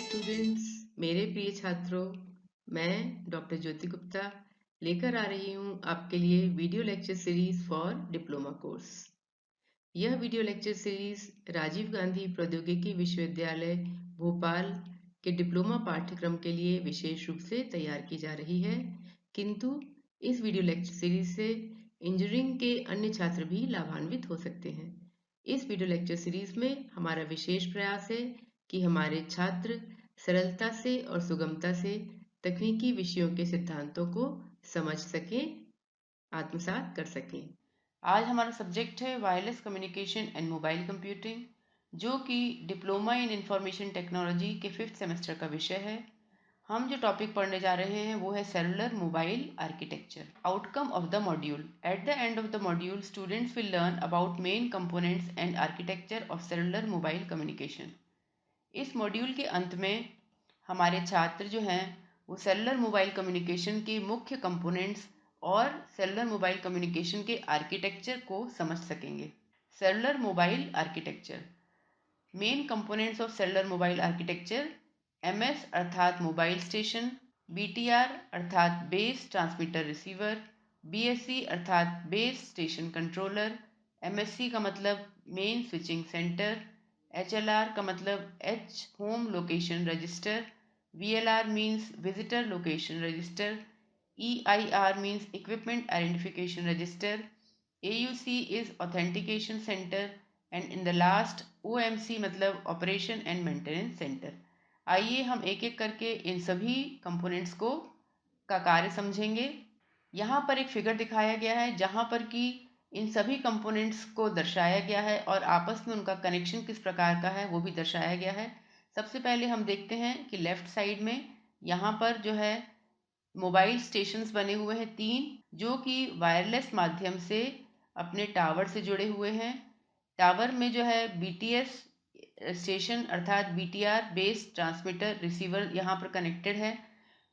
Students, मेरे प्रिय छात्रों, मैं डॉक्टर ज्योति गुप्ता लेकर आ रही हूँ आपके लिए video lecture series for diploma course. यह video lecture series Rajiv Gandhi प्रौद्योगिकी विश्वविद्यालय भोपाल के डिप्लोमा पाठ्यक्रम के लिए विशेष रूप से तैयार की जा रही है, किंतु इस वीडियो लेक्चर सीरीज से इंजीनियरिंग के अन्य छात्र भी लाभान्वित हो सकते हैं। इस वीडियो लेक्चर सीरीज में हमारा विशेष प्रयास है कि हमारे छात्र सरलता से और सुगमता से तकनीकी विषयों के सिद्धांतों को समझ सकें, आत्मसात कर सकें। आज हमारा सब्जेक्ट है wireless communication and mobile computing, जो कि डिप्लोमा इन इंफॉर्मेशन टेक्नोलॉजी के 5th सेमेस्टर का विषय है। हम जो टॉपिक पढ़ने जा रहे हैं वो है cellular mobile architecture. Outcome of the module. At the end of the module students will learn about main components and architecture of cellular mobile communication. इस मॉड्यूल के अंत में हमारे छात्र जो हैं वो सेलुलर मोबाइल कम्युनिकेशन के मुख्य कंपोनेंट्स और सेलुलर मोबाइल कम्युनिकेशन के आर्किटेक्चर को समझ सकेंगे। Cellular mobile architecture. Main components of cellular mobile architecture: MS अर्थात मोबाइल स्टेशन, बीटीआर अर्थात बेस ट्रांसमीटर रिसीवर, बीएससी अर्थात बेस स्टेशन कंट्रोलर, एमएससी का मतलब मेन स्विचिंग सेंटर, एचएलआर का मतलब H home location register, VLR means visitor location register, EIR means equipment identification register, AUC is authentication centre and in the last OMC मतलब operation and maintenance centre. आइए हम एक एक करके इन सभी components को का कार्य समझेंगे। यहाँ पर एक फिगर दिखाया गया है जहाँ पर कि इन सभी कंपोनेंट्स को दर्शाया गया है और आपस में उनका कनेक्शन किस प्रकार का है वो भी दर्शाया गया है। सबसे पहले हम देखते हैं कि लेफ्ट साइड में यहाँ पर जो है मोबाइल स्टेशंस बने हुए हैं 3, जो कि वायरलेस माध्यम से अपने टावर से जुड़े हुए हैं। टावर में जो है बीटीएस स्टेशन अर्थात बीटीआर बेस ट्रांसमीटर रिसीवर यहाँ पर कनेक्टेड है।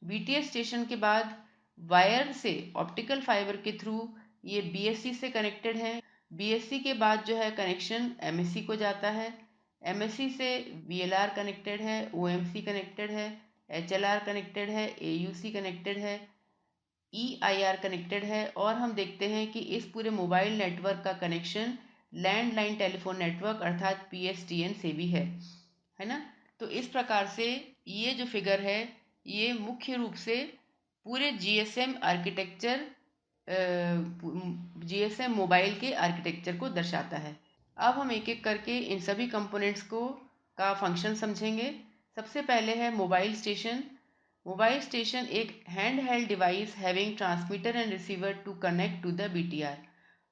बीटीएस स्टेशन के बाद वायर से ऑप्टिकल फाइबर के थ्रू ये बीएससी से कनेक्टेड है। बीएससी के बाद जो है कनेक्शन एमएससी को जाता है। एमएससी से वीएलआर कनेक्टेड है, ओएमसी कनेक्टेड है, एचएलआर कनेक्टेड है, एयूसी कनेक्टेड है, ईआईआर कनेक्टेड है। और हम देखते हैं कि इस पूरे मोबाइल नेटवर्क का कनेक्शन लैंडलाइन टेलीफोन नेटवर्क अर्थात पीएसटीएन से भी है ना। तो इस प्रकार से ये जो फिगर है ये मुख्य रूप से पूरे जीएसएम आर्किटेक्चर जीएसएम मोबाइल के आर्किटेक्चर को दर्शाता है। अब हम एक एक करके इन सभी कंपोनेंट्स को का फंक्शन समझेंगे। सबसे पहले है मोबाइल स्टेशन। मोबाइल स्टेशन एक hand held device having transmitter and receiver to connect to the BTR.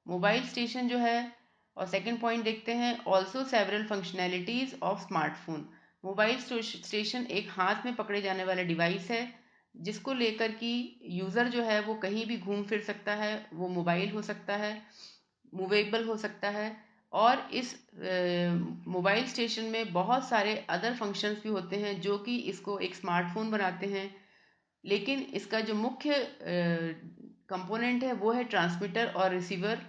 Mobile station जो है, और सेकंड पॉइंट देखते हैं, also several functionalities of smartphone. Mobile station एक हाथ में पकड़े जाने वाला डिवाइस है जिसको लेकर कि यूज़र जो है वो कहीं भी घूम फिर सकता है। वो मोबाइल हो सकता है, मूवेबल हो सकता है, और इस मोबाइल स्टेशन में बहुत सारे अदर फंक्शंस भी होते हैं जो कि इसको एक स्मार्टफोन बनाते हैं। लेकिन इसका जो मुख्य कंपोनेंट है वो है ट्रांसमीटर और रिसीवर,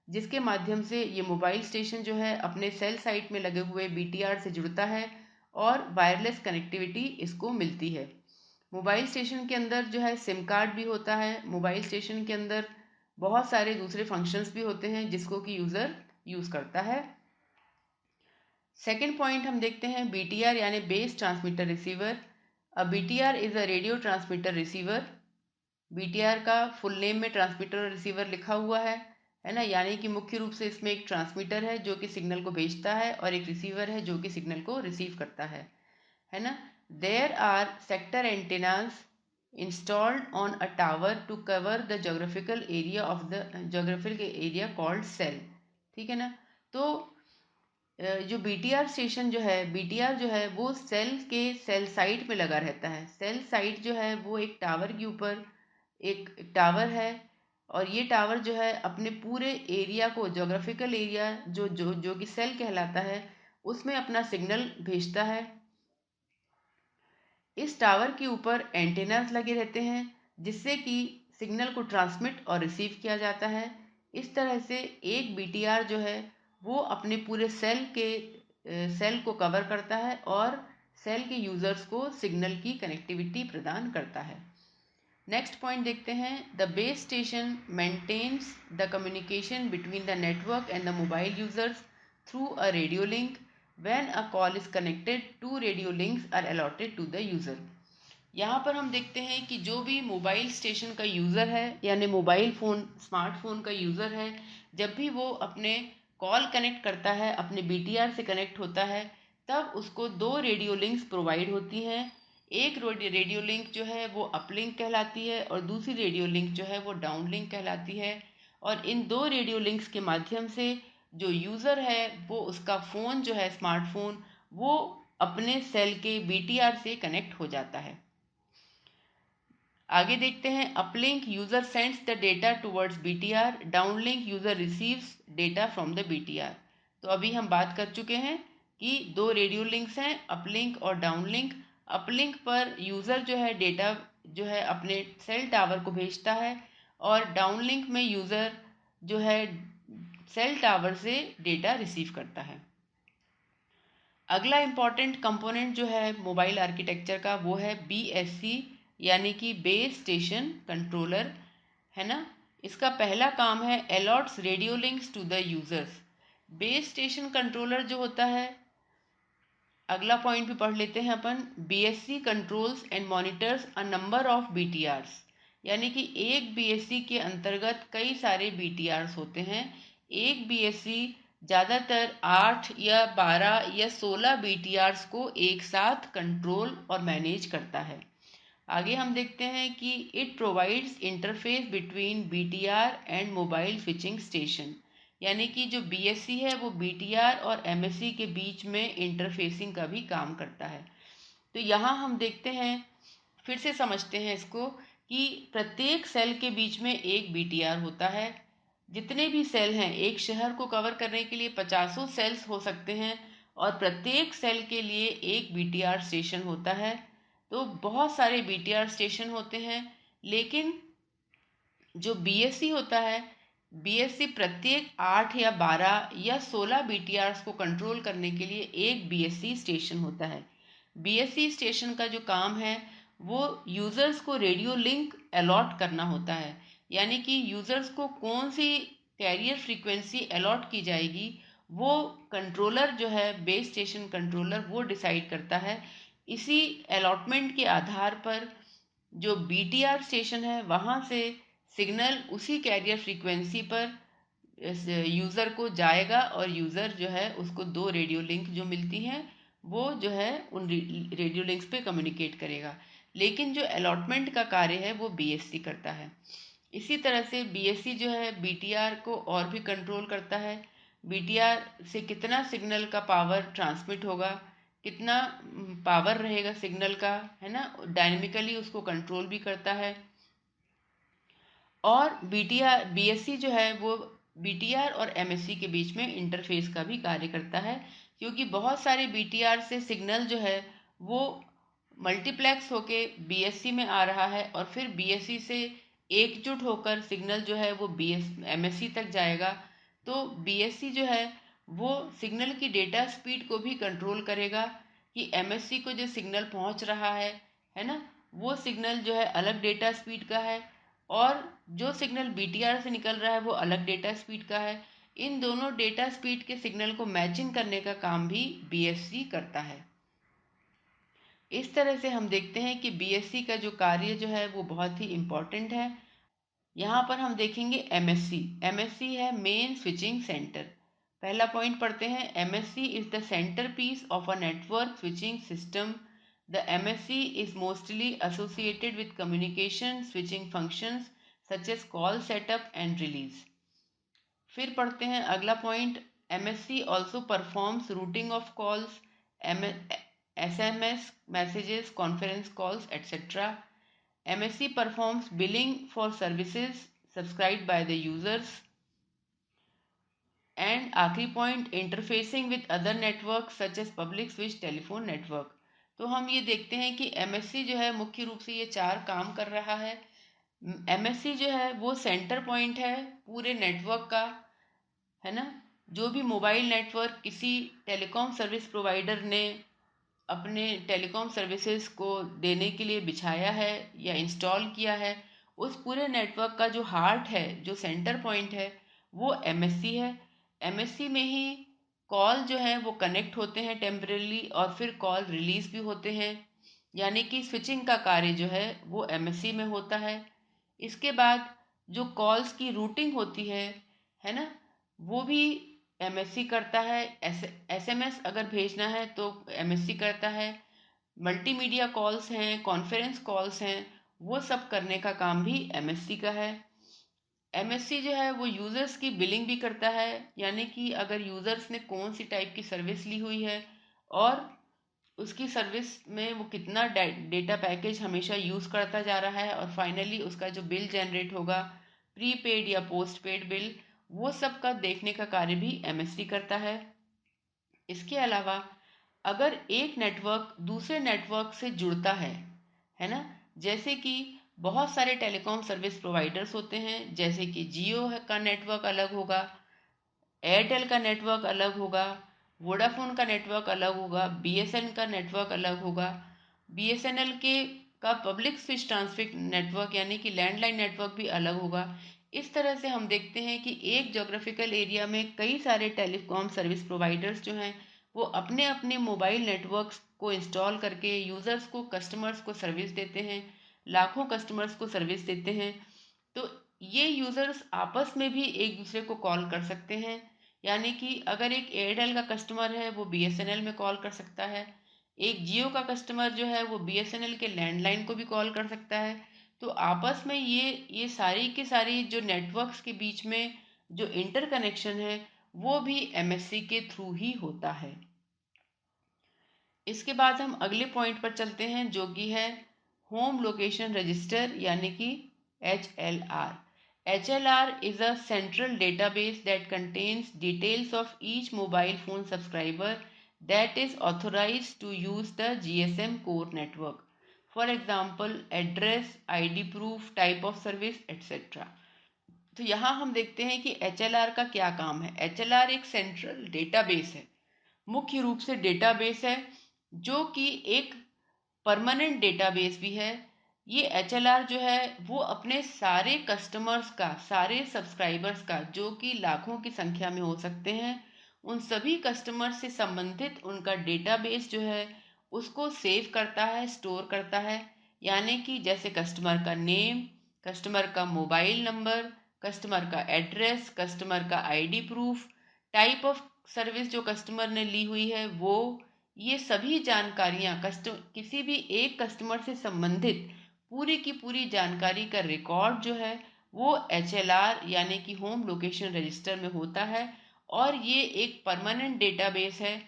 जिसके माध्यम से ये मोबाइल स्टेशन जो है अपने सेल साइट में लगे हुए बीटीआर से जुड़ता है और वायरलेस कनेक्टिविटी इसको मिलती है। मोबाइल स्टेशन के अंदर जो है सिम कार्ड भी होता है। मोबाइल स्टेशन के अंदर बहुत सारे दूसरे फंक्शंस भी होते हैं जिसको कि यूज़र यूज़ करता है। सेकेंड पॉइंट हम देखते हैं बीटीआर यानी base transmitter receiver. BTR is a radio transmitter receiver. BTR का फुल नेम में ट्रांसमीटर और रिसीवर लिखा हुआ है ना, यानी कि मुख्य रूप से इसमें एक ट्रांसमीटर है जो कि सिग्नल को भेजता है और एक रिसीवर है जो कि सिग्नल को रिसीव करता है ना। There are sector antennas installed on a tower to cover the geographical area called cell. ठीक है ना। तो जो बीटीआर स्टेशन जो है, बीटीआर जो है वो सेल के सेल साइट में लगा रहता है। सेल साइट जो है वो एक टावर के ऊपर एक टावर है, और ये टावर जो है अपने पूरे एरिया को, जोग्राफिकल एरिया जो जो जो कि सेल कहलाता है, उसमें अपना सिग्नल भेजता है। इस टावर के ऊपर एंटेनास लगे रहते हैं जिससे कि सिग्नल को ट्रांसमिट और रिसीव किया जाता है। इस तरह से एक बीटीआर जो है वो अपने पूरे सेल को कवर करता है और सेल के यूजर्स को सिग्नल की कनेक्टिविटी प्रदान करता है। नेक्स्ट पॉइंट देखते हैं, the base station maintains the communication between the network and the mobile users through a radio link. When a call is connected, 2 radio links are allotted to the user. यहाँ पर हम देखते हैं कि जो भी मोबाइल स्टेशन का user है, यानी मोबाइल फ़ोन स्मार्टफोन का यूज़र है, जब भी वो अपने कॉल कनेक्ट करता है, अपने BTR से कनेक्ट होता है, तब उसको 2 रेडियो लिंक्स प्रोवाइड होती हैं। एक रेडियो लिंक जो है वो अपलिंक कहलाती है और दूसरी रेडियो लिंक जो है वो डाउन लिंक कहलाती है। और इन 2 रेडियो लिंक्स के माध्यम से जो यूज़र है वो उसका फ़ोन जो है स्मार्टफोन वो अपने सेल के BTR से कनेक्ट हो जाता है। आगे देखते हैं, uplink user sends the data towards BTR, downlink user receives data from the BTR। तो अभी हम बात कर चुके हैं कि 2 रेडियो लिंक्स हैं, अपलिंक और डाउनलिंक। अपलिंक पर यूजर जो है डेटा जो है अपने सेल टावर को भेजता है और डाउनलिंक में यूजर जो है सेल टावर से डेटा रिसीव करता है। अगला इम्पॉर्टेंट कंपोनेंट जो है मोबाइल आर्किटेक्चर का वो है BSC, यानी कि बेस स्टेशन कंट्रोलर, है ना। इसका पहला काम है allots radio links to the users. Base station controller जो होता है, अगला पॉइंट भी पढ़ लेते हैं अपन, BSC controls and monitors a number of BTRs, यानी कि एक BSC के अंतर्गत कई सारे BTRs होते हैं। एक BSC ज़्यादातर 8 या 12 या 16 BTRs को एक साथ कंट्रोल और मैनेज करता है। आगे हम देखते हैं कि it provides interface between BTR and mobile switching station, यानी कि जो BSC है वो BTR और MSC के बीच में इंटरफेसिंग का भी काम करता है। तो यहाँ हम देखते हैं, फिर से समझते हैं इसको, कि प्रत्येक सेल के बीच में एक BTR होता है। जितने भी सेल हैं, एक शहर को कवर करने के लिए 50 सेल्स हो सकते हैं और प्रत्येक सेल के लिए एक BTR स्टेशन होता है। तो बहुत सारे BTR स्टेशन होते हैं, लेकिन जो BSC होता है, BSC प्रत्येक 8 या 12 या 16 BTRs को कंट्रोल करने के लिए एक BSC स्टेशन होता है। BSC स्टेशन का जो काम है वो यूज़र्स को रेडियो लिंक अलॉट करना होता है, यानी कि यूज़र्स को कौन सी कैरियर फ्रीक्वेंसी अलॉट की जाएगी वो कंट्रोलर जो है, बेस स्टेशन कंट्रोलर, वो डिसाइड करता है। इसी अलॉटमेंट के आधार पर जो BTR स्टेशन है वहाँ से सिग्नल उसी कैरियर फ्रीक्वेंसी पर यूज़र को जाएगा और यूज़र जो है उसको 2 रेडियो लिंक जो मिलती हैं वो जो है उन रेडियो लिंक्स पे कम्युनिकेट करेगा। लेकिन जो अलॉटमेंट का कार्य है वो BSC करता है। इसी तरह से BSC जो है BTR को और भी कंट्रोल करता है। BTR से कितना सिग्नल का पावर ट्रांसमिट होगा, कितना पावर रहेगा सिग्नल का, है ना, डायनेमिकली उसको कंट्रोल भी करता है। और BSC जो है वो BTR और MSC के बीच में इंटरफेस का भी कार्य करता है, क्योंकि बहुत सारे BTR से सिग्नल जो है वो मल्टीप्लेक्स होके BSC में आ रहा है और फिर BSC से एकजुट होकर सिग्नल जो है वो MSC तक जाएगा। तो BSC जो है वो सिग्नल की डेटा स्पीड को भी कंट्रोल करेगा कि MSC को जो सिग्नल पहुंच रहा है ना, वो सिग्नल जो है अलग डेटा स्पीड का है और जो सिग्नल BTR से निकल रहा है वो अलग डेटा स्पीड का है। इन दोनों डेटा स्पीड के सिग्नल को मैचिंग करने का काम भी BSC करता है। इस तरह से हम देखते हैं कि BSC का जो कार्य जो है वो बहुत ही इम्पोर्टेंट है। यहाँ पर हम देखेंगे MSC। MSC है मेन स्विचिंग सेंटर। पहला पॉइंट पढ़ते हैं, MSC is the centre piece of a network switching system. The MSC is mostly associated with communication switching functions such as call setup and release. फिर पढ़ते हैं अगला point, MSC also performs routing of calls, SMS messages, conference calls, etc. MSC performs billing for services subscribed by the users. And आखिरी point, interfacing with other network such as public switch telephone network. तो हम ये देखते हैं कि MSC जो है मुख्य रूप से ये 4 काम कर रहा है। MSC जो है वो सेंटर पॉइंट है पूरे नेटवर्क का, है ना। जो भी मोबाइल नेटवर्क किसी टेलीकॉम सर्विस प्रोवाइडर ने अपने टेलीकॉम सर्विसेज को देने के लिए बिछाया है या इंस्टॉल किया है, उस पूरे नेटवर्क का जो हार्ट है, जो सेंटर पॉइंट है, वो एमएससी है। एमएससी में ही कॉल जो है वो कनेक्ट होते हैं टेम्परेली और फिर कॉल रिलीज भी होते हैं, यानी कि स्विचिंग का कार्य जो है वो एमएससी में होता है। इसके बाद जो कॉल्स की रूटिंग होती है ना, वो भी एमएससी करता है। एसएमएस अगर भेजना है तो एमएससी करता है। मल्टीमीडिया कॉल्स हैं, कॉन्फ्रेंस कॉल्स हैं, वो सब करने का काम भी एमएससी का है। एमएससी जो है वो यूज़र्स की बिलिंग भी करता है, यानी कि अगर यूज़र्स ने कौन सी टाइप की सर्विस ली हुई है और उसकी सर्विस में वो कितना डेटा पैकेज हमेशा यूज़ करता जा रहा है, और फाइनली उसका जो बिल जनरेट होगा, प्रीपेड या पोस्ट पेड बिल, वो सब का देखने का कार्य भी एमएससी करता है। इसके अलावा अगर एक नेटवर्क दूसरे नेटवर्क से जुड़ता है ना, जैसे कि बहुत सारे टेलीकॉम सर्विस प्रोवाइडर्स होते हैं, जैसे कि जियो का नेटवर्क अलग होगा, एयरटेल का नेटवर्क अलग होगा, वोडाफोन का नेटवर्क अलग होगा, बीएसएन का नेटवर्क अलग होगा, बीएसएनएल के का पब्लिक स्विच ट्रांसमिट नेटवर्क यानी कि लैंडलाइन नेटवर्क भी अलग होगा। इस तरह से हम देखते हैं कि एक जोग्राफिकल एरिया में कई सारे टेलीकॉम सर्विस प्रोवाइडर्स जो हैं वो अपने अपने मोबाइल नेटवर्क्स को इंस्टॉल करके यूज़र्स को, कस्टमर्स को सर्विस देते हैं, लाखों कस्टमर्स को सर्विस देते हैं। तो ये यूज़र्स आपस में भी एक दूसरे को कॉल कर सकते हैं, यानी कि अगर एक एयरटेल का कस्टमर है वो बीएसएनएल में कॉल कर सकता है, एक जियो का कस्टमर जो है वो बीएसएनएल के लैंडलाइन को भी कॉल कर सकता है। तो आपस में ये सारी की सारी जो नेटवर्क्स के बीच में जो इंटरकनेक्शन है वो भी एमएससी के थ्रू ही होता है। इसके बाद हम अगले पॉइंट पर चलते हैं, जो कि है होम लोकेशन रजिस्टर यानी कि HLR. HLR is a central database that contains details of each mobile phone subscriber that is authorized to use the GSM core network. For example, address, ID proof, type of service, etc. तो यहाँ हम देखते हैं कि HLR का क्या काम है। HLR एक सेंट्रल डेटाबेस है, मुख्य रूप से डेटाबेस है, जो कि एक परमानेंट डेटाबेस भी है। ये एचएलआर जो है वो अपने सारे कस्टमर्स का, सारे सब्सक्राइबर्स का, जो कि लाखों की संख्या में हो सकते हैं, उन सभी कस्टमर्स से संबंधित उनका डेटाबेस जो है उसको सेव करता है, स्टोर करता है। यानी कि जैसे कस्टमर का नेम, कस्टमर का मोबाइल नंबर, कस्टमर का एड्रेस, कस्टमर का ID proof, type of service जो कस्टमर ने ली हुई है वो, ये सभी जानकारियां किसी भी एक कस्टमर से संबंधित पूरी की पूरी जानकारी का रिकॉर्ड जो है वो एचएलआर यानी कि होम लोकेशन रजिस्टर में होता है। और ये एक परमानेंट डेटाबेस है,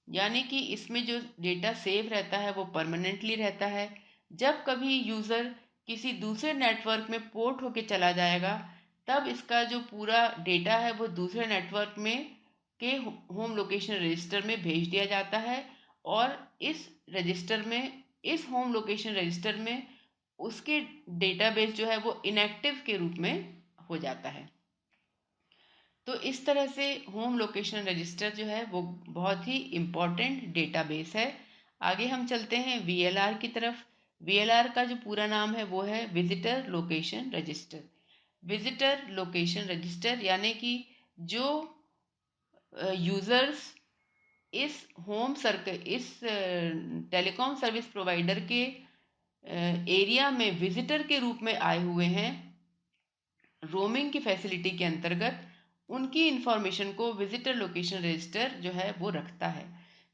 यानी कि इसमें जो डेटा सेव रहता है वो परमानेंटली रहता है। जब कभी यूज़र किसी दूसरे नेटवर्क में पोर्ट होके चला जाएगा, तब इसका जो पूरा डेटा है वो दूसरे नेटवर्क में के होम लोकेशन रजिस्टर में भेज दिया जाता है, और इस रजिस्टर में, इस होम लोकेशन रजिस्टर में उसके डेटाबेस जो है वो इनएक्टिव के रूप में हो जाता है। तो इस तरह से होम लोकेशन रजिस्टर जो है वो बहुत ही इम्पोर्टेंट डेटाबेस है। आगे हम चलते हैं वीएलआर की तरफ। वीएलआर का जो पूरा नाम है वो है visitor location register. Visitor location register यानी कि जो यूज़र्स इस होम सर्कल, इस टेलीकॉम सर्विस प्रोवाइडर के एरिया में विजिटर के रूप में आए हुए हैं रोमिंग की फैसिलिटी के अंतर्गत, उनकी इंफॉर्मेशन को विजिटर लोकेशन रजिस्टर जो है वो रखता है।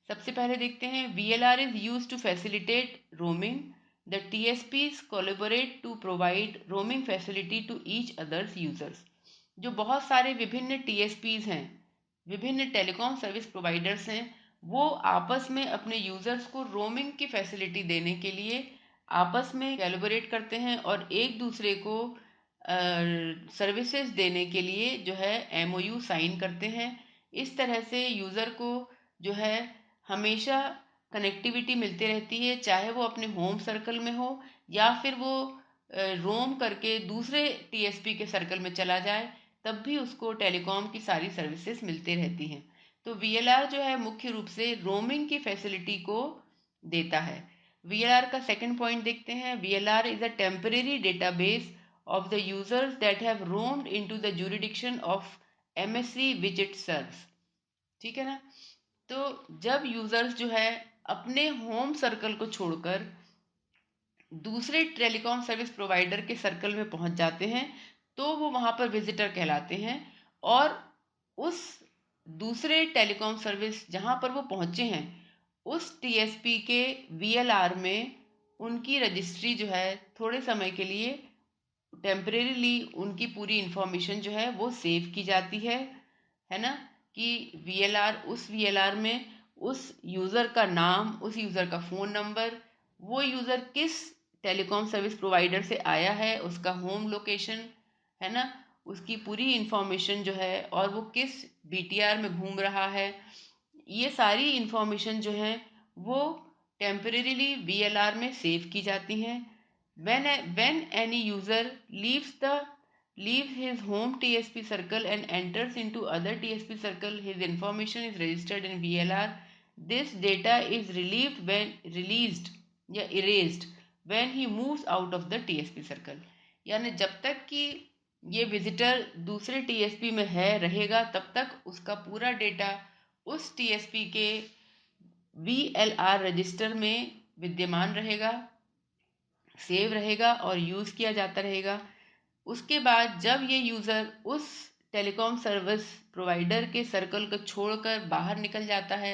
सबसे पहले देखते हैं, VLR is use to facilitate roaming. The TSPs collaborate to provide roaming facility to each others users. जो बहुत सारे विभिन्न टीएसपीज हैं, विभिन्न टेलीकॉम सर्विस प्रोवाइडर्स हैं, वो आपस में अपने यूजर्स को रोमिंग की फैसिलिटी देने के लिए आपस में कोलैबोरेट करते हैं और एक दूसरे को सर्विसेज देने के लिए जो है एमओयू साइन करते हैं। इस तरह से यूज़र को जो है हमेशा कनेक्टिविटी मिलती रहती है, चाहे वो अपने होम सर्कल में हो या फिर वो रोम करके दूसरे टीएसपी के सर्कल में चला जाए, तब भी उसको टेलीकॉम की सारी सर्विसेज मिलती रहती हैं। तो वीएलआर जो है मुख्य रूप से रोमिंग की फैसिलिटी को देता है। VLR का सेकंड पॉइंट देखते हैं। VLR is a temporary database of the users that have roamed into the jurisdiction of MSC which it serves। ठीक है ना। तो जब यूजर्स जो है अपने होम सर्कल को छोड़कर दूसरे टेलीकॉम सर्विस प्रोवाइडर के सर्कल में पहुंच जाते हैं तो वो वहां पर विजिटर कहलाते हैं, और उस दूसरे टेलीकॉम सर्विस जहां पर वो पहुंचे हैं उस TSP के VLR में उनकी रजिस्ट्री जो है थोड़े समय के लिए टेम्परेरीली उनकी पूरी इंफॉर्मेशन जो है वो सेव की जाती है ना। कि उस VLR में उस यूज़र का नाम, उस यूज़र का फ़ोन नंबर, वो यूज़र किस टेलीकॉम सर्विस प्रोवाइडर से आया है, उसका होम लोकेशन, है ना, उसकी पूरी इंफॉर्मेशन जो है, और वो किस BTR में घूम रहा है, ये सारी इंफॉर्मेशन जो है वो टेम्परेरीली VLR में सेव की जाती हैं। When any user leaves his home TSP circle and enters into other TSP circle, his information is registered in VLR. This data is released या erased when he moves out of the TSP circle। यानी जब तक कि ये visitor दूसरे TSP में है रहेगा तब तक उसका पूरा डेटा उस TSP के VLR रजिस्टर में विद्यमान रहेगा, सेव रहेगा और यूज़ किया जाता रहेगा। उसके बाद जब ये यूज़र उस टेलीकॉम सर्विस प्रोवाइडर के सर्कल को छोड़कर बाहर निकल जाता है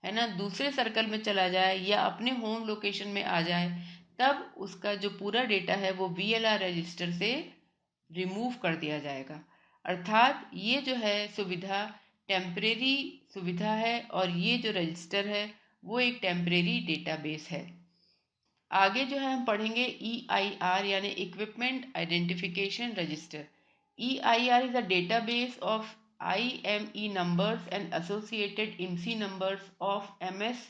ना, दूसरे सर्कल में चला जाए या अपने होम लोकेशन में आ जाए, तब उसका जो पूरा डेटा है वो VLR रजिस्टर से रिमूव कर दिया जाएगा। अर्थात ये जो है सुविधा टेम्परेरी सुविधा है, और ये जो रजिस्टर है वो एक टेम्परेरी डेटाबेस है। आगे जो है हम पढ़ेंगे EIR यानी equipment identification register. EIR is a database of IME numbers and associated IMSI numbers of MS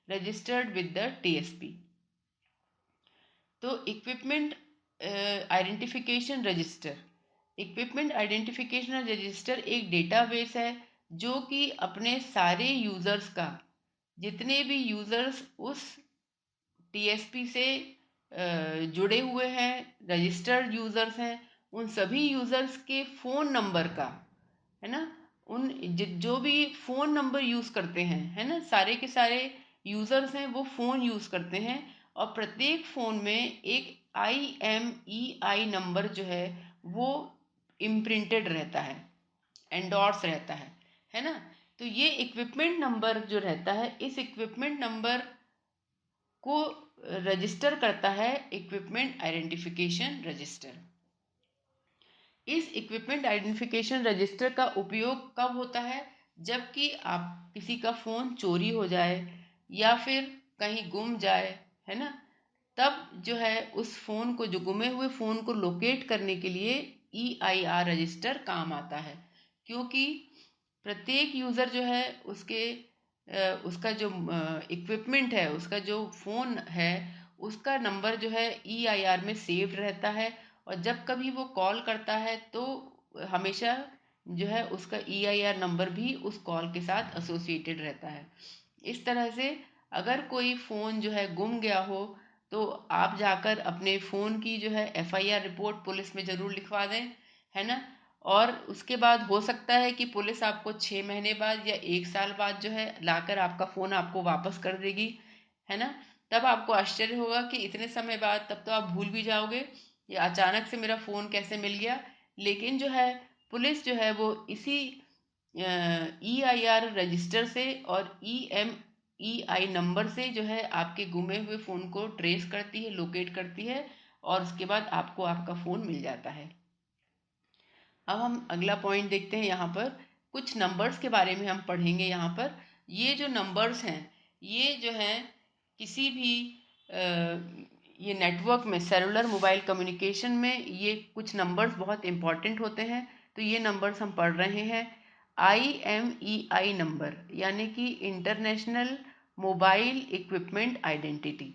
registered with the TSP। तो इक्विपमेंट आइडेंटिफिकेशन रजिस्टर एक डेटाबेस है जो कि अपने सारे यूजर्स का, जितने भी यूजर्स उस TSP से जुड़े हुए हैं, रजिस्टर्ड यूजर्स हैं, उन सभी यूजर्स के फ़ोन नंबर का, है ना, उन जो भी फ़ोन नंबर यूज़ करते हैं, है ना, सारे के सारे यूज़र्स हैं वो फ़ोन यूज़ करते हैं, और प्रत्येक फ़ोन में एक IMEI नंबर जो है वो इम्प्रिंटेड रहता है, एंडोर्स रहता है ना। तो ये इक्विपमेंट नंबर जो रहता है, इस इक्विपमेंट नंबर को रजिस्टर करता है इक्विपमेंट आइडेंटिफिकेशन रजिस्टर। इस इक्विपमेंट आइडेंटिफिकेशन रजिस्टर का उपयोग कब होता है? जबकि आप किसी का फ़ोन चोरी हो जाए या फिर कहीं गुम जाए, है ना, तब जो है उस फ़ोन को, जो गुमे हुए फ़ोन को लोकेट करने के लिए EIR रजिस्टर काम आता है। क्योंकि प्रत्येक यूज़र जो है उसका जो इक्विपमेंट है, उसका जो फ़ोन है, उसका नंबर जो है EIR में सेव्ड रहता है, और जब कभी वो कॉल करता है तो हमेशा जो है उसका EIR नंबर भी उस कॉल के साथ एसोसिएटेड रहता है। इस तरह से अगर कोई फ़ोन जो है गुम गया हो तो आप जाकर अपने फ़ोन की जो है FIR रिपोर्ट पुलिस में ज़रूर लिखवा दें, है ना। और उसके बाद हो सकता है कि पुलिस आपको 6 महीने बाद या 1 साल बाद जो है लाकर आपका फ़ोन आपको वापस कर देगी, है ना। तब आपको आश्चर्य होगा कि इतने समय बाद, तब तो आप भूल भी जाओगे ये अचानक से मेरा फ़ोन कैसे मिल गया। लेकिन जो है पुलिस जो है वो इसी EIR रजिस्टर से और EMEI नंबर से जो है आपके गुमे हुए फ़ोन को ट्रेस करती है, लोकेट करती है, और उसके बाद आपको आपका फ़ोन मिल जाता है। अब हम अगला पॉइंट देखते हैं। यहाँ पर कुछ नंबर्स के बारे में हम पढ़ेंगे। यहाँ पर ये जो नंबर्स हैं, ये जो हैं किसी भी ये नेटवर्क में, सेलुलर मोबाइल कम्युनिकेशन में ये कुछ नंबर्स बहुत इंपॉर्टेंट होते हैं। तो ये नंबर्स हम पढ़ रहे हैं। IMEI नंबर यानी कि इंटरनेशनल मोबाइल इक्विपमेंट आइडेंटिटी,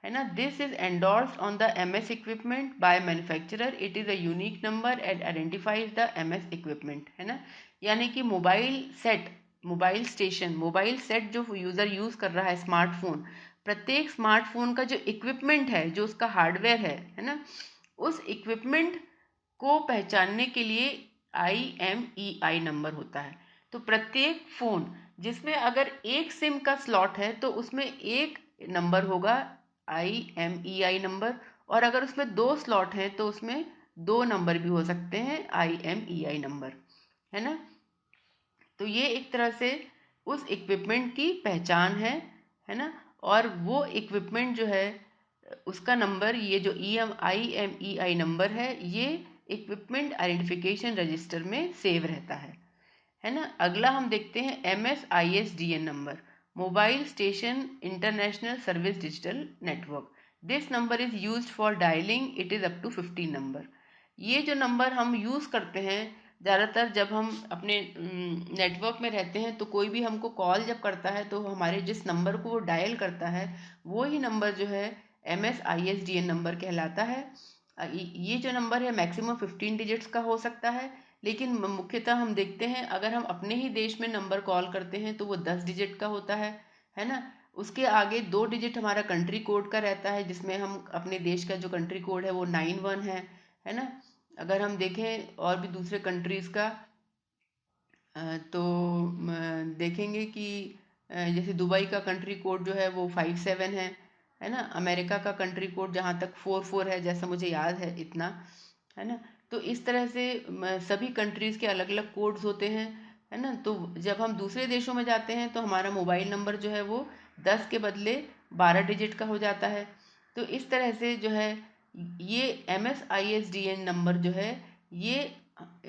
है ना। This is endorsed on the MS equipment by manufacturer. It is a unique number and identifies the MS equipment, है ना। यानी कि mobile set, mobile station, mobile set जो user use कर रहा है स्मार्टफोन, प्रत्येक स्मार्टफोन का जो इक्विपमेंट है, जो उसका हार्डवेयर है ना, उस इक्विपमेंट को पहचानने के लिए IMEI नंबर होता है। तो प्रत्येक फ़ोन जिसमें अगर एक सिम का स्लॉट है तो उसमें एक नंबर होगा IMEI नंबर, और अगर उसमें 2 स्लॉट हैं तो उसमें 2 नंबर भी हो सकते हैं IMEI नंबर, है ना। तो ये एक तरह से उस इक्विपमेंट की पहचान है ना। और वो इक्विपमेंट जो है उसका नंबर, ये जो IMEI नंबर है, ये इक्विपमेंट आइडेंटिफिकेशन रजिस्टर में सेव रहता है ना। अगला हम देखते हैं MSISDN number, mobile station international service digital network. This number is used for dialling, it is up to 15 number. ये जो नंबर हम यूज़ करते हैं ज़्यादातर जब हम अपने नेटवर्क में रहते हैं, तो कोई भी हमको कॉल जब करता है तो हमारे जिस नंबर को वो डायल करता है वो ही नंबर जो है MSISDN नंबर कहलाता है। ये जो नंबर है मैक्सिमम 15 डिजिट्स का हो सकता है, लेकिन मुख्यतः हम देखते हैं अगर हम अपने ही देश में नंबर कॉल करते हैं तो वो 10 डिजिट का होता है ना। उसके आगे 2 डिजिट हमारा कंट्री कोड का रहता है, जिसमें हम अपने देश का जो कंट्री कोड है वो 91 है ना। अगर हम देखें और भी दूसरे कंट्रीज़ का तो देखेंगे कि जैसे दुबई का कंट्री कोड जो है वो 57 है ना। अमेरिका का कंट्री कोड जहाँ तक 44 है, जैसा मुझे याद है इतना, है ना। तो इस तरह से सभी कंट्रीज़ के अलग अलग कोड्स होते हैं, है ना। तो जब हम दूसरे देशों में जाते हैं तो हमारा मोबाइल नंबर जो है वो 10 के बदले 12 डिजिट का हो जाता है। तो इस तरह से जो है ये MSISDN नंबर जो है ये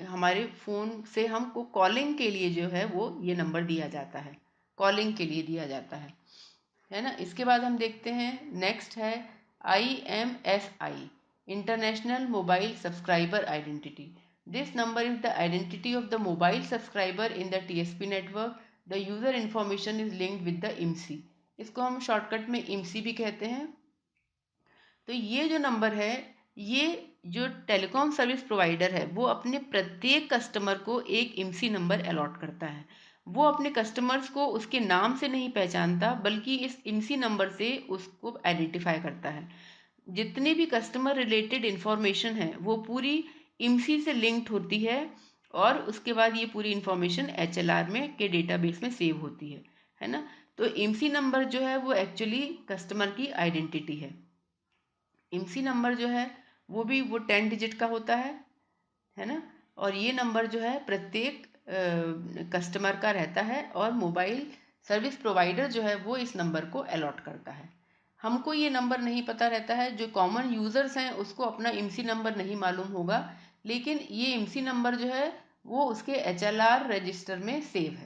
हमारे फ़ोन से हमको कॉलिंग के लिए जो है वो ये नंबर दिया जाता है, कॉलिंग के लिए दिया जाता है ना। इसके बाद हम देखते हैं नेक्स्ट है IMSI, international mobile subscriber identity. This number is the identity of the mobile subscriber in the TSP network. The user information is linked with the IMSI। इसको हम शॉर्टकट में IMSI भी कहते हैं। तो ये जो नंबर है, ये जो टेलीकॉम सर्विस प्रोवाइडर है वो अपने प्रत्येक कस्टमर को एक IMSI नंबर अलॉट करता है। वो अपने कस्टमर्स को उसके नाम से नहीं पहचानता, बल्कि इस IMSI नंबर से उसको आइडेंटिफाई करता है। जितनी भी कस्टमर रिलेटेड इंफॉर्मेशन है वो पूरी IMSI से लिंक्ड होती है, और उसके बाद ये पूरी इंफॉर्मेशन HLR में के डेटाबेस में सेव होती है ना। तो IMSI नंबर जो है वो एक्चुअली कस्टमर की आइडेंटिटी IMSI नंबर जो है वो भी 10 डिजिट का होता है ना। और ये नंबर जो है प्रत्येक कस्टमर का रहता है, और मोबाइल सर्विस प्रोवाइडर जो है वो इस नंबर को अलॉट करता है। हमको ये नंबर नहीं पता रहता है, जो कॉमन यूज़र्स हैं उसको अपना IMSI नंबर नहीं मालूम होगा, लेकिन ये IMSI नंबर जो है वो उसके HLR रजिस्टर में सेव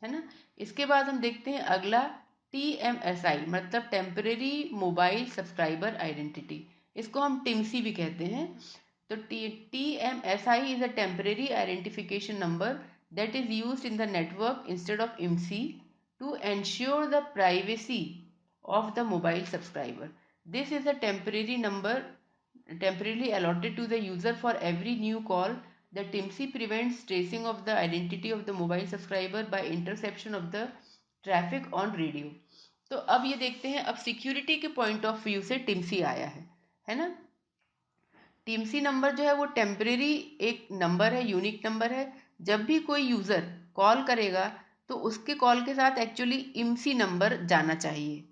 है ना। इसके बाद हम देखते हैं अगला TMSI, मतलब टेम्परेरी मोबाइल सब्सक्राइबर आइडेंटिटी। इसको हम टिम्सी भी कहते हैं। तो TMSI is a temporary identification number that is used in the network instead of IMSI to ensure the privacy of the mobile subscriber. This is a temporary number temporarily allotted to the user for every new call. The TIMSI prevents tracing of the identity of the mobile subscriber by interception of the traffic on radio. तो अब ये देखते हैं, अब security के point of view से टिम्सी आया है ना। टिम्सी नंबर जो है वो टेम्परेरी एक नंबर है, यूनिक नंबर है। जब भी कोई यूज़र कॉल करेगा तो उसके कॉल के साथ एक्चुअली IMSI नंबर जाना चाहिए,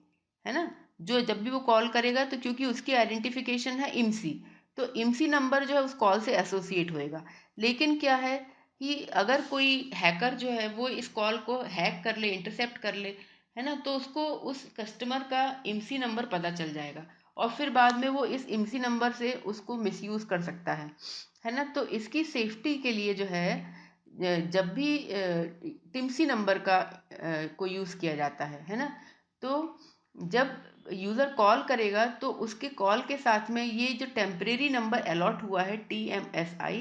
है ना। जो जब भी वो कॉल करेगा तो क्योंकि उसकी आइडेंटिफिकेशन है IMSI, तो IMSI नंबर जो है उस कॉल से एसोसिएट होएगा। लेकिन क्या है कि अगर कोई हैकर जो है वो इस कॉल को हैक कर ले, इंटरसेप्ट कर ले, है ना, तो उसको उस कस्टमर का IMSI नंबर पता चल जाएगा, और फिर बाद में वो इस IMSI नंबर से उसको मिसयूज़ कर सकता है ना। तो इसकी सेफ्टी के लिए जो है जब भी टिम्सी नंबर का को यूज़ किया जाता है ना, तो जब यूज़र कॉल करेगा तो उसके कॉल के साथ में ये जो टेम्परेरी नंबर अलॉट हुआ है TMSI,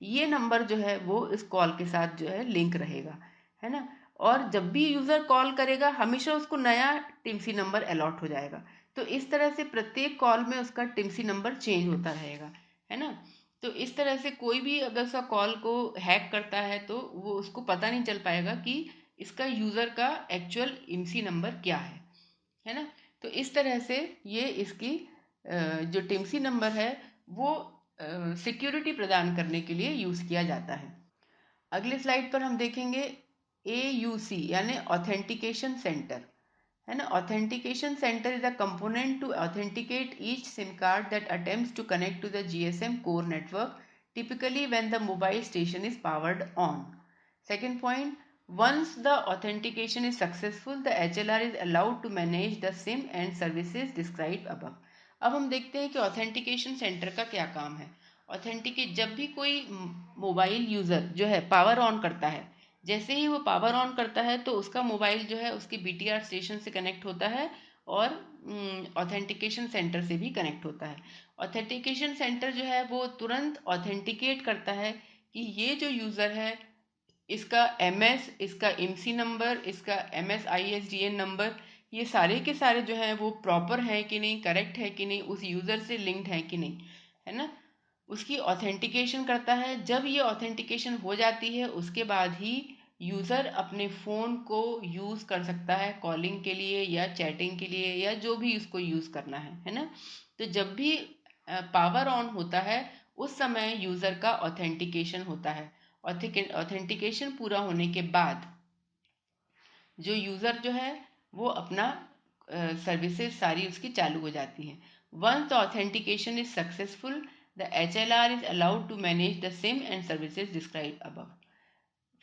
ये नंबर जो है वो इस कॉल के साथ जो है लिंक रहेगा, है ना। और जब भी यूज़र कॉल करेगा हमेशा उसको नया टिम्सी नंबर अलॉट हो जाएगा। तो इस तरह से प्रत्येक कॉल में उसका टिम्सी नंबर चेंज होता रहेगा, है ना। तो इस तरह से कोई भी अगर उसका कॉल को हैक करता है तो वो उसको पता नहीं चल पाएगा कि इसका यूज़र का एक्चुअल IMSI नंबर क्या है ना। तो इस तरह से ये इसकी जो टिमसी नंबर है वो सिक्योरिटी प्रदान करने के लिए यूज़ किया जाता है। अगले स्लाइड पर हम देखेंगे AUC यानी ऑथेंटिकेशन सेंटर, है ना। Authentication centre is a component to authenticate each SIM card that attempts to connect to the GSM core network, typically when the mobile station is powered on. Second point, once the authentication is successful, the HLR is allowed to manage the SIM and services described above. अब हम देखते हैं कि authentication centre का क्या काम है। Authenticate, जब भी कोई मोबाइल यूज़र जो है पावर ऑन करता है, जैसे ही वो पावर ऑन करता है तो उसका मोबाइल जो है उसकी BTR स्टेशन से कनेक्ट होता है और ऑथेंटिकेशन सेंटर से भी कनेक्ट होता है। ऑथेंटिकेशन सेंटर जो है वो तुरंत ऑथेंटिकेट करता है कि ये जो यूज़र है इसका MS, इसका IMSI नंबर, इसका MSISDN नंबर, ये सारे के सारे जो है वो प्रॉपर है कि नहीं, करेक्ट है कि नहीं, उस यूज़र से लिंक्ड है कि नहीं, है ना। उसकी ऑथेंटिकेशन करता है। जब ये ऑथेंटिकेशन हो जाती है उसके बाद ही यूज़र अपने फ़ोन को यूज़ कर सकता है कॉलिंग के लिए या चैटिंग के लिए या जो भी उसको यूज़ करना है ना। तो जब भी पावर ऑन होता है उस समय यूज़र का ऑथेंटिकेशन होता है। ऑथेंटिकेशन पूरा होने के बाद जो यूज़र जो है वो अपना सर्विसेज सारी उसकी चालू हो जाती हैं। Once the authentication is successful, the HLR is allowed to manage the SIM and services described above.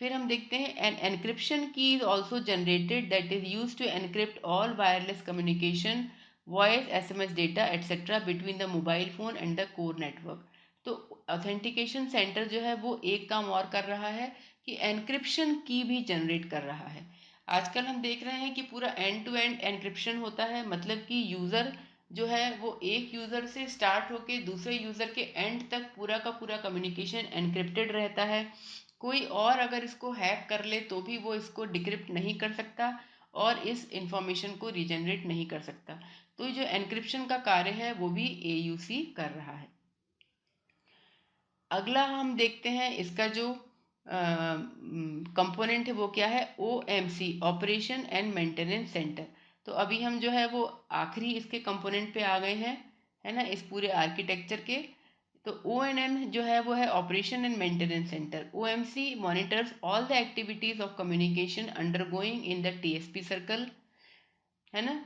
फिर हम देखते हैं an encryption key is also generated that is use to encrypt all wireless communication, voice, SMS data etcetera between the mobile phone and the core network. तो authentication centre जो है वो एक काम और कर रहा है कि एनक्रिप्शन की भी जनरेट कर रहा है। आजकल हम देख रहे हैं कि पूरा एंड टू एंड एनक्रिप्शन होता है, मतलब कि यूज़र जो है वो एक यूज़र से स्टार्ट होके दूसरे यूज़र के एंड तक पूरा का पूरा कम्युनिकेशन एनक्रिप्टेड रहता है। कोई और अगर इसको हैक कर ले तो भी वो इसको डिक्रिप्ट नहीं कर सकता और इस इंफॉर्मेशन को रीजनरेट नहीं कर सकता। तो जो एनक्रिप्शन का कार्य है वो भी AUC कर रहा है। अगला हम देखते हैं इसका जो कंपोनेंट है वो क्या है, OMC, operation and maintenance centre. तो अभी हम जो है वो आखिरी इसके कंपोनेंट पे आ गए हैं, है ना, इस पूरे आर्किटेक्चर के। तो ONM जो है वो है operation and maintenance centre. OMC monitors all the activities of communication undergoing in the TSP circle, है ना।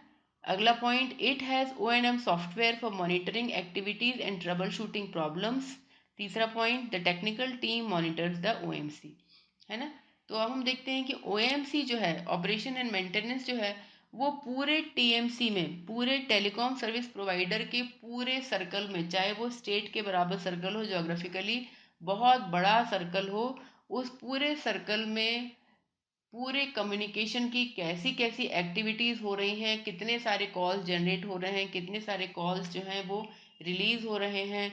अगला point, it has ONM software for monitoring activities and troubleshooting problems. तीसरा point, the technical team monitors the OMC, है ना। तो अब हम देखते हैं कि OMC जो है ऑपरेशन एंड मेंटेनेंस जो है वो पूरे TMC में, पूरे टेलीकॉम सर्विस प्रोवाइडर के पूरे सर्कल में, चाहे वो स्टेट के बराबर सर्कल हो, जोग्राफिकली बहुत बड़ा सर्कल हो, उस पूरे सर्कल में पूरे कम्युनिकेशन की कैसी कैसी एक्टिविटीज़ हो रही हैं, कितने सारे कॉल्स जनरेट हो रहे हैं, कितने सारे कॉल्स जो हैं वो रिलीज़ हो रहे हैं,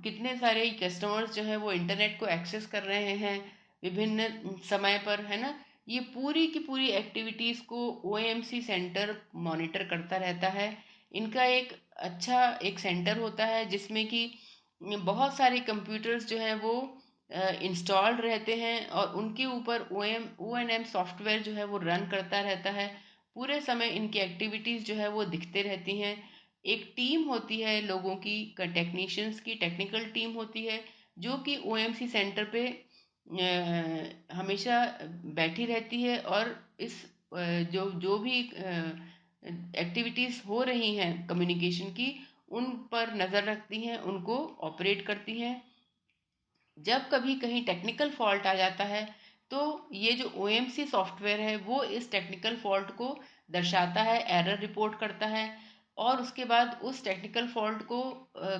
कितने सारे कस्टमर्स जो हैं वो इंटरनेट को एक्सेस कर रहे हैं विभिन्न समय पर, है ना। ये पूरी की पूरी एक्टिविटीज़ को OMC सेंटर मॉनिटर करता रहता है। इनका एक अच्छा एक सेंटर होता है जिसमें कि बहुत सारे कंप्यूटर्स जो हैं वो इंस्टॉल्ड रहते हैं और उनके ऊपर ONM सॉफ्टवेयर जो है वो रन करता रहता है। पूरे समय इनकी एक्टिविटीज़ जो है वो दिखते रहती हैं। एक टीम होती है लोगों की, टेक्नीशियंस की टेक्निकल टीम होती है जो कि OMC सेंटर पे हमेशा बैठी रहती है और इस जो जो भी एक्टिविटीज़ हो रही हैं कम्युनिकेशन की उन पर नज़र रखती हैं, उनको ऑपरेट करती हैं। जब कभी कहीं टेक्निकल फॉल्ट आ जाता है तो ये जो OMC सॉफ्टवेयर है वो इस टेक्निकल फॉल्ट को दर्शाता है, एरर रिपोर्ट करता है और उसके बाद उस टेक्निकल फॉल्ट को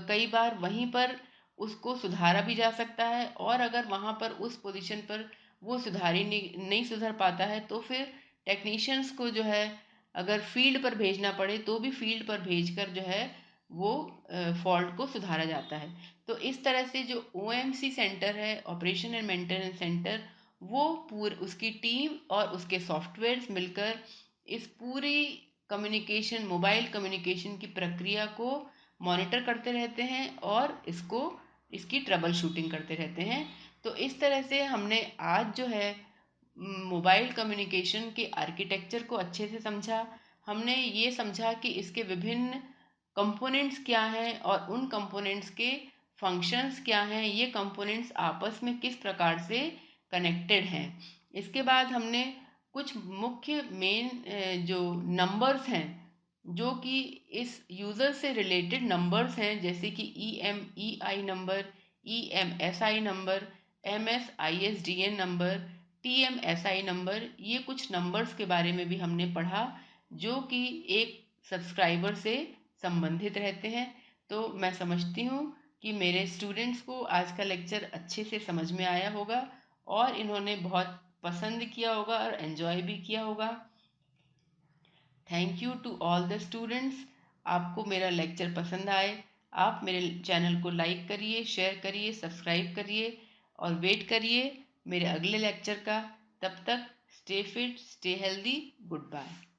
कई बार वहीं पर उसको सुधारा भी जा सकता है और अगर वहाँ पर उस पोजीशन पर वो सुधारी नहीं सुधर पाता है तो फिर टेक्नीशियंस को जो है अगर फील्ड पर भेजना पड़े तो भी फील्ड पर भेजकर जो है वो फॉल्ट को सुधारा जाता है। तो इस तरह से जो OMC सेंटर है, ऑपरेशन एंड मेंटेनेंस सेंटर, वो पूरी उसकी टीम और उसके सॉफ्टवेयर्स मिलकर इस पूरी कम्युनिकेशन, मोबाइल कम्युनिकेशन की प्रक्रिया को मॉनिटर करते रहते हैं और इसकी ट्रबल शूटिंग करते रहते हैं। तो इस तरह से हमने आज जो है मोबाइल कम्युनिकेशन के आर्किटेक्चर को अच्छे से समझा, हमने ये समझा कि इसके विभिन्न कंपोनेंट्स क्या हैं और उन कंपोनेंट्स के फंक्शंस क्या हैं, ये कंपोनेंट्स आपस में किस प्रकार से कनेक्टेड हैं। इसके बाद हमने कुछ मुख्य जो नंबर्स हैं, जो कि इस यूज़र से रिलेटेड नंबर्स हैं, जैसे कि EMEI number, EMSI number, MSISDN number, TMSI number, ये कुछ नंबर्स के बारे में भी हमने पढ़ा जो कि एक सब्सक्राइबर से संबंधित रहते हैं। तो मैं समझती हूँ कि मेरे स्टूडेंट्स को आज का लेक्चर अच्छे से समझ में आया होगा और इन्होंने बहुत पसंद किया होगा और एंजॉय भी किया होगा। Thank you to all the students. आपको मेरा लेक्चर पसंद आए, आप मेरे चैनल को लाइक करिए, शेयर करिए, सब्सक्राइब करिए और वेट करिए मेरे अगले लेक्चर का। तब तक stay fit, stay healthy, good bye.